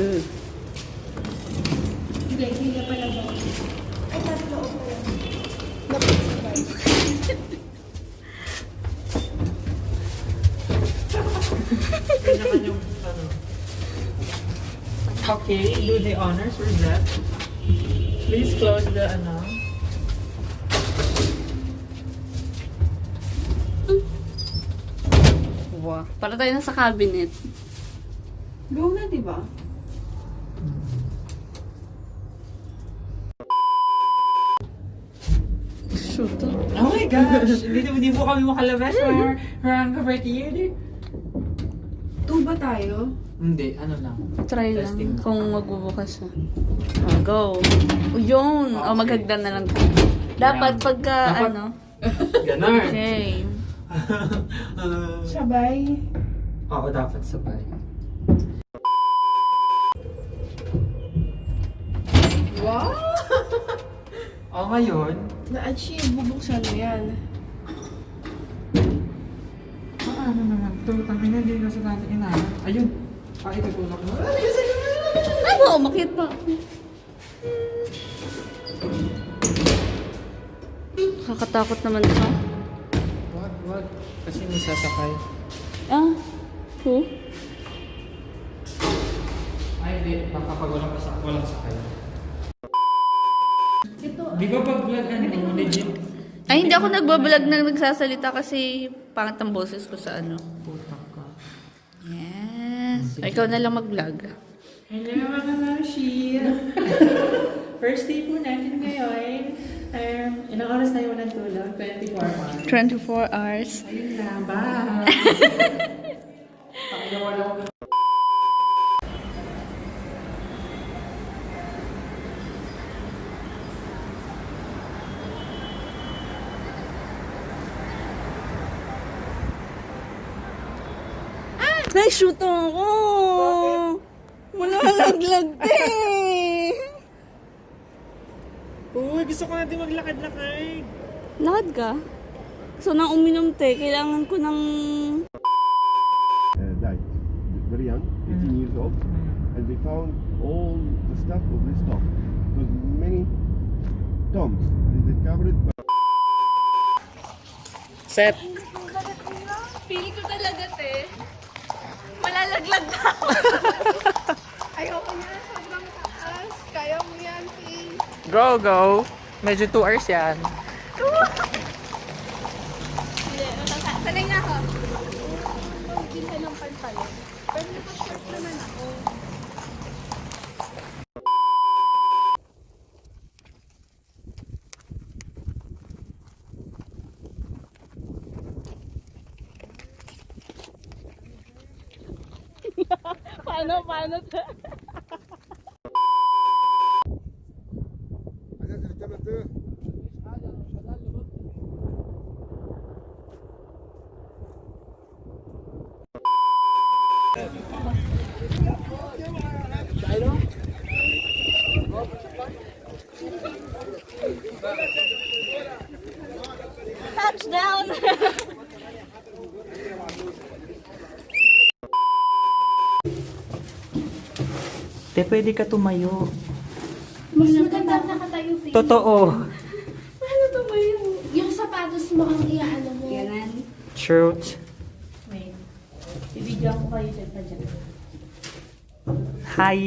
Hindi niya pala ba? Ay, tatlo o pala. Napag-sabay. Kanya-kanyang ano. Okay, do the honors for that. Please close the ano. Wow. Para tayo na sa cabinet. Go na, di ba? Shoot. Oh my gosh! Hindi po kami makalabas for ang cover year. 2 ba tayo? Hindi, ano lang. Try Testing lang kung magbubukas siya. Oh, go. O, yun. O, maghagdan na lang tayo. Dapat pagka, Dapat- ano. Ganon. Okay. Sabay. Oo, dapat sabay. Wow! O ngayon, Na-achieve. Bubuksan mo yan. ano naman ito? Kami na din nasa natin inahan. Ayun. Itutulak mo. Ay, wow, makit pa. Kakatakot naman ito. Wag. Kasi may sasakay. Ah, who? Ay, hindi. Baka pag walang sakay. Ito. Di ba pag vlog ano, legit? Ay, hindi ako nagbablog na nagsasalita kasi pangat ang boses ko sa ano. Putak ka. Yes. Ikaw na lang mag-vlog. Hello mga Marshi! First day po natin ngayon. Ilang oras tayo walang tulog? 24 hours. 24 hours. Ayun na, bye! Pakinawa ko. Nai-shoot ako! Malalaglag eh! Uy, gusto ko natin maglakad-lakad. Lakad ka? So, nang uminom te, kailangan ko ng... Died very young, 18 years old, and they found all the stuff of this dog. It was many tombs. They discovered it. Set. Feel ko talaga te. Malalaglag na ako. Ayoko na. Sobrang taas. Kaya mo yan, Faye. Go! Medyo 2 hours yan. Hindi, sanay na ako. Magbilhan ng pantalon. Pero naka-short naman ako. Paano te? Touchdown! Te, pwede ka tumayo. Mas maganda nakatayo, Faye. Totoo. Paano tumayo? Yung sapatos mo ang iaano mo. Ganan. Truth. Wait. Ibigyan ko kayo sa dyan. Hi!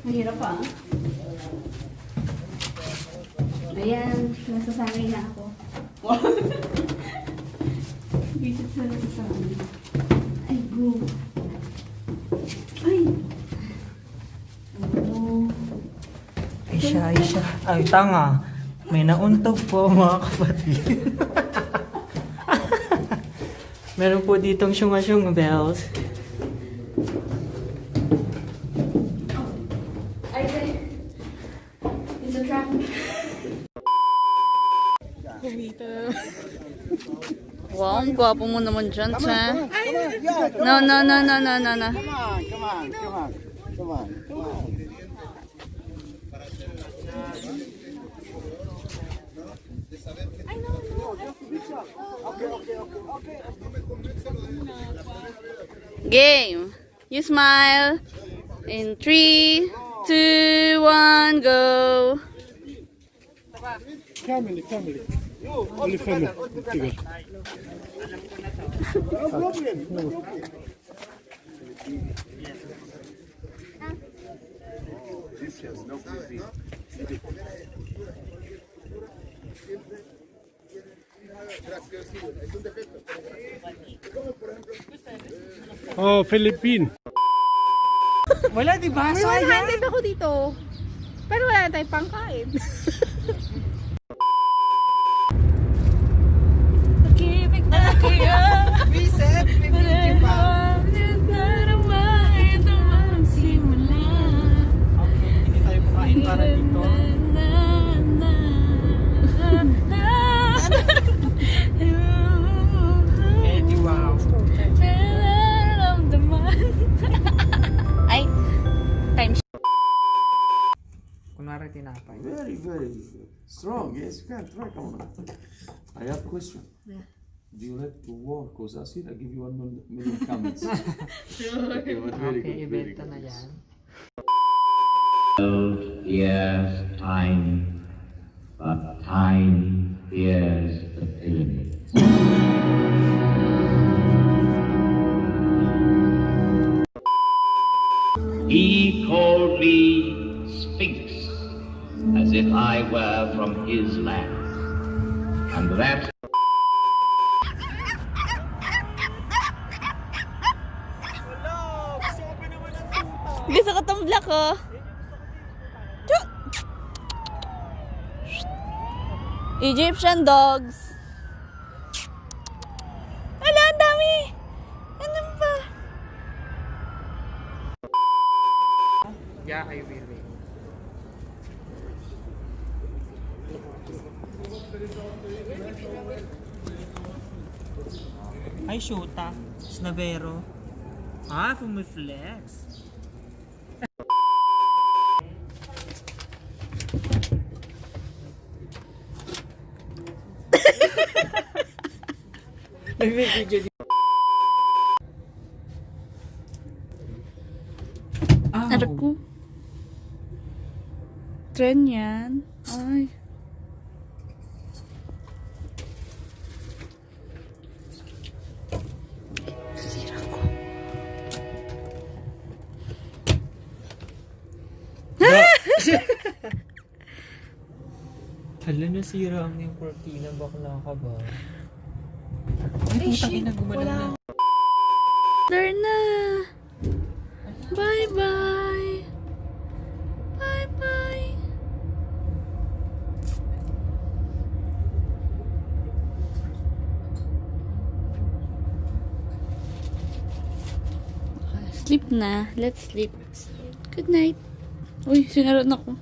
Mahirap pa. Ayan, nasasanay na ako. Visit sa nasasanay. Ay, go. Ay! Oh. Ay siya. Ay, tanga. May nauntog po mga kapatid. Meron po ditong syunga-syunga bells. Ay, it's a trap. Wow, ang gwapo mo naman dyan, sa. No. Come on. Okay. Game. You smile. In 3, 2, 1, go. Family. Only family. No problem. Oh, Philippine. Wala, di ba? May 100 ako dito. Pero wala na tayong pangkain. Nakibig na kaya. Reset! Bibigyan pa. Okay, hindi tayo kumain para dito. Eddie, wow. Ay, time. Kunwari tinapay. Very, very strong. Yes, you can try. Come on. I have a question. Yeah. Do you like to work or assassin? I give you 1 million comments. Okay, but very Okay, good. Very ibenta good. na yan. 12 years time, but time is the enemy. He called me Sphinx, as if I were from his land. And that Gusto ko tong black, oh. Chuk! Egyptian dogs. Ala, ang dami! Ano ba? Yeah, I will wait. Ay, shoota. Snabero. Ah, fumiflex. May video dito. Ano ko? Trend yan. Ay. Sira ko. Hala, nasira ang yung cortina. Bakla ka ba? Ay, putang ina, gumalaw na. There na. Bye-bye. Bye-bye. Sleep na. Let's sleep. Good night. Uy, sinarot na ko.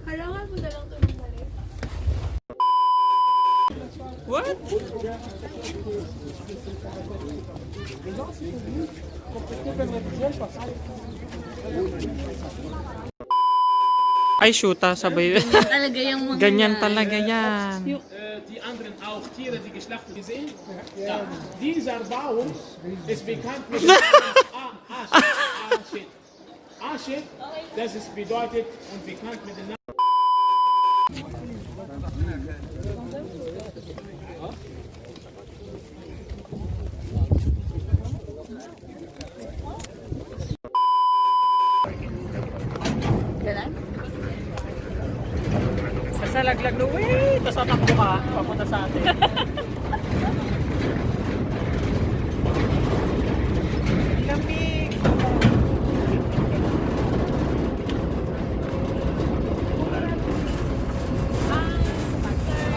Halangan mo na lang ito ng mali. What? Ay, shoota, sabay. Talaga yung mga Ganyan yan. talaga yan. Die anderen auch Tiere, die geschlachtet gesehen? Ja. Dieser Baum ist bekannt mit dem Ashit. Ashit, das ist bedeutet und bekannt mit dem Namen. Ganun? Basta laglag na, wait! Tapos tatakbo ka, papunta sa atin. Lamig!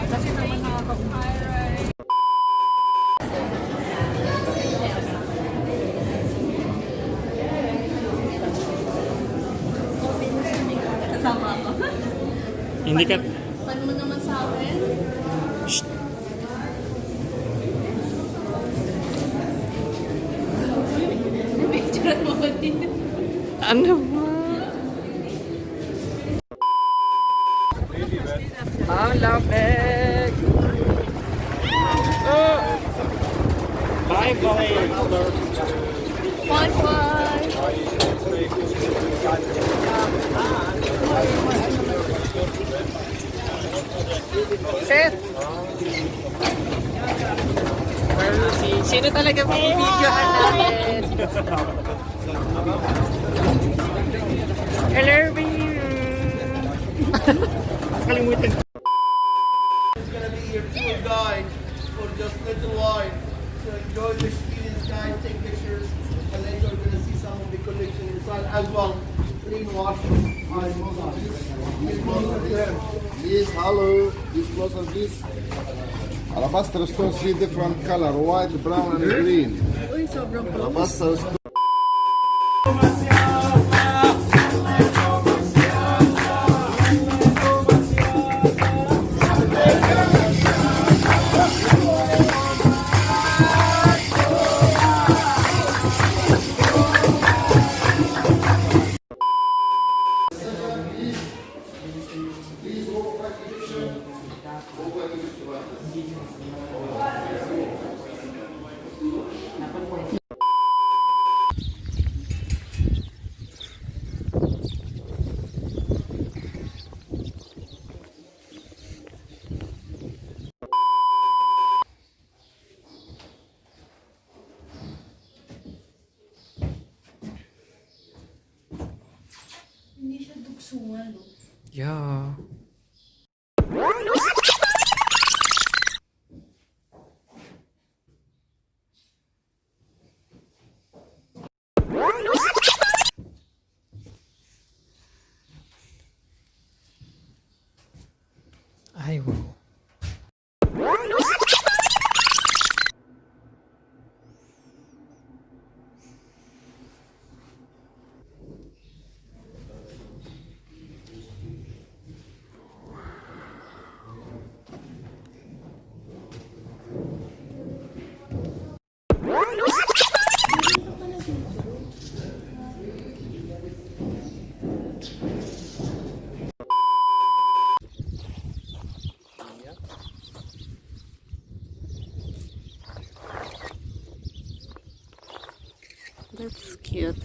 Kasi naman nakakapag- Kasama ako. Hindi ka... Pan mo naman sa akin. Picture mo din. Ano ba? Ang lamig! Oh! Sir! Sino talaga pag-videohan namin? Hello, Kalimutan. It's gonna be your tour guide for just little while. So enjoy the experience, guys. Take pictures, and later we're gonna see some of the collection inside as well. Clean wash. Please, hello. This closer, please. Alabaster stone, three different color: white, brown, and green. Alabaster stone. Hindi siya dugsungan, no? Yeah. Ay, wow. That's cute.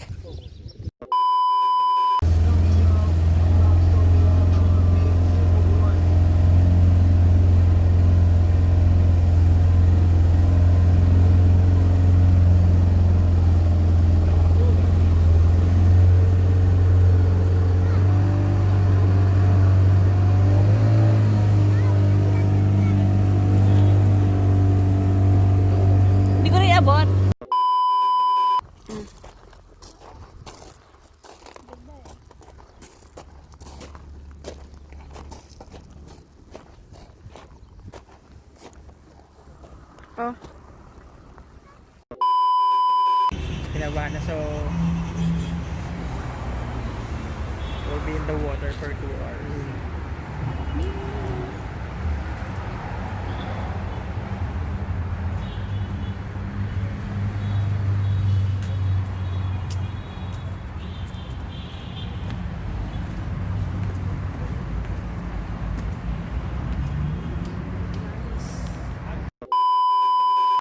Hindi ko rin abot. Oh. Pinaba na, so we'll be in the water for 2 hours.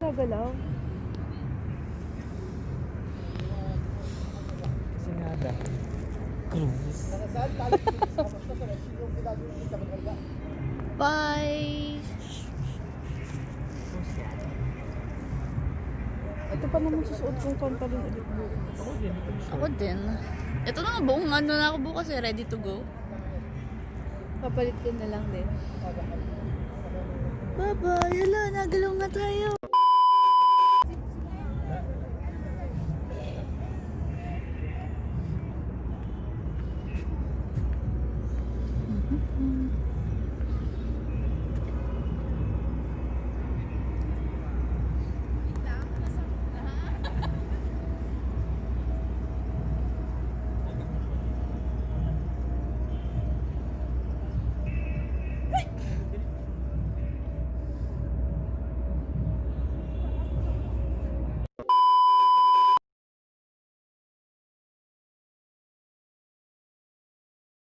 Gagalaw. Kasi nga daw. Bye! Ito pa naman susuot kong pampaling ulit bukas. Ako din. Ito na nga buong ano na ako bukas eh, ready to go. Papalit ko na lang din. Bye-bye! Yala, nagalaw